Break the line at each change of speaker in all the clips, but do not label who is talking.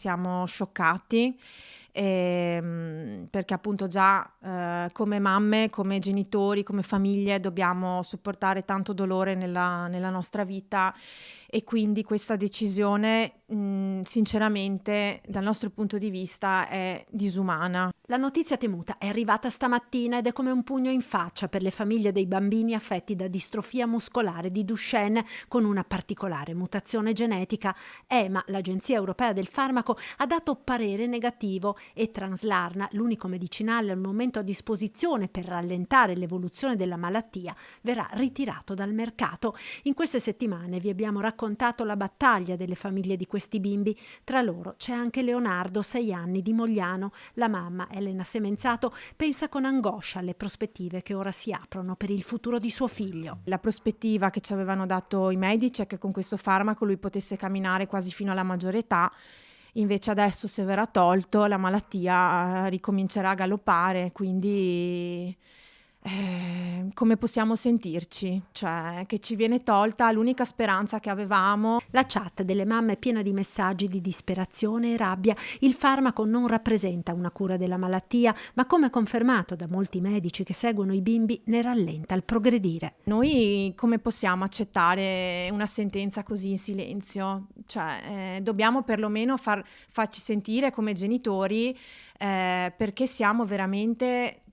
siamo scioccati, perché appunto già come mamme, come genitori, come famiglie dobbiamo sopportare tanto dolore nella nostra vita, e quindi questa decisione sinceramente dal nostro punto di vista è disumana.
La notizia temuta è arrivata stamattina ed è come un pugno in faccia per le famiglie dei bambini affetti da distrofia muscolare di Duchenne con una particolare mutazione genetica. EMA, l'Agenzia Europea del Farmaco, ha dato parere negativo e Translarna, l'unico medicinale al momento a disposizione per rallentare l'evoluzione della malattia, verrà ritirato dal mercato. In queste settimane vi abbiamo raccontato la battaglia delle famiglie di questi bimbi. Tra loro c'è anche Leonardo, 6 anni, di Mogliano. La mamma, Elena Semenzato, pensa con angoscia alle prospettive che ora si aprono per il futuro di suo figlio.
La prospettiva che ci avevano dato i medici è che con questo farmaco lui potesse camminare quasi fino alla maggiore età, invece adesso, se verrà tolto, la malattia ricomincerà a galoppare, quindi come possiamo sentirci? Cioè, che ci viene tolta l'unica speranza che avevamo.
La chat delle mamme è piena di messaggi di disperazione e rabbia. Il farmaco non rappresenta una cura della malattia, ma, come confermato da molti medici che seguono i bimbi, ne rallenta il progredire.
Noi come possiamo accettare una sentenza così in silenzio? Cioè, dobbiamo perlomeno farci sentire come genitori, perché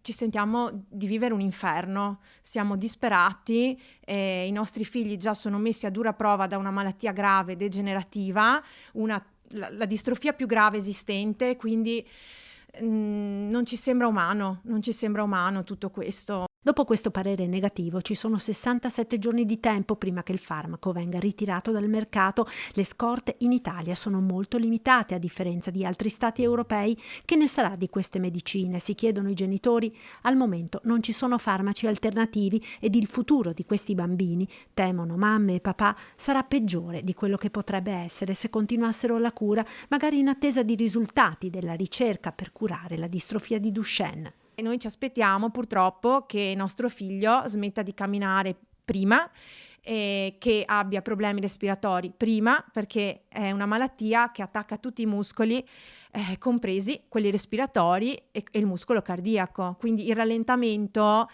ci sentiamo di vivere un inferno, siamo disperati, i nostri figli già sono messi a dura prova da una malattia grave, degenerativa, la distrofia più grave esistente, quindi non ci sembra umano tutto questo.
Dopo questo parere negativo ci sono 67 giorni di tempo prima che il farmaco venga ritirato dal mercato. Le scorte in Italia sono molto limitate, a differenza di altri stati europei. Che ne sarà di queste medicine? Si chiedono i genitori. Al momento non ci sono farmaci alternativi ed il futuro di questi bambini, temono mamme e papà, sarà peggiore di quello che potrebbe essere se continuassero la cura, magari in attesa di risultati della ricerca per curare la distrofia di Duchenne.
E noi ci aspettiamo purtroppo che il nostro figlio smetta di camminare prima e che abbia problemi respiratori prima, perché è una malattia che attacca tutti i muscoli, compresi quelli respiratori e il muscolo cardiaco. Quindi il rallentamento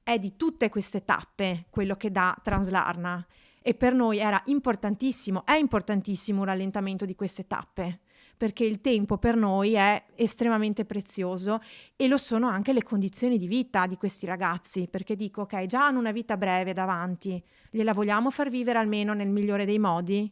è di tutte queste tappe quello che dà Translarna, e per noi è importantissimo un rallentamento di queste tappe, perché il tempo per noi è estremamente prezioso e lo sono anche le condizioni di vita di questi ragazzi, perché dico, ok, già hanno una vita breve davanti, gliela vogliamo far vivere almeno nel migliore dei modi?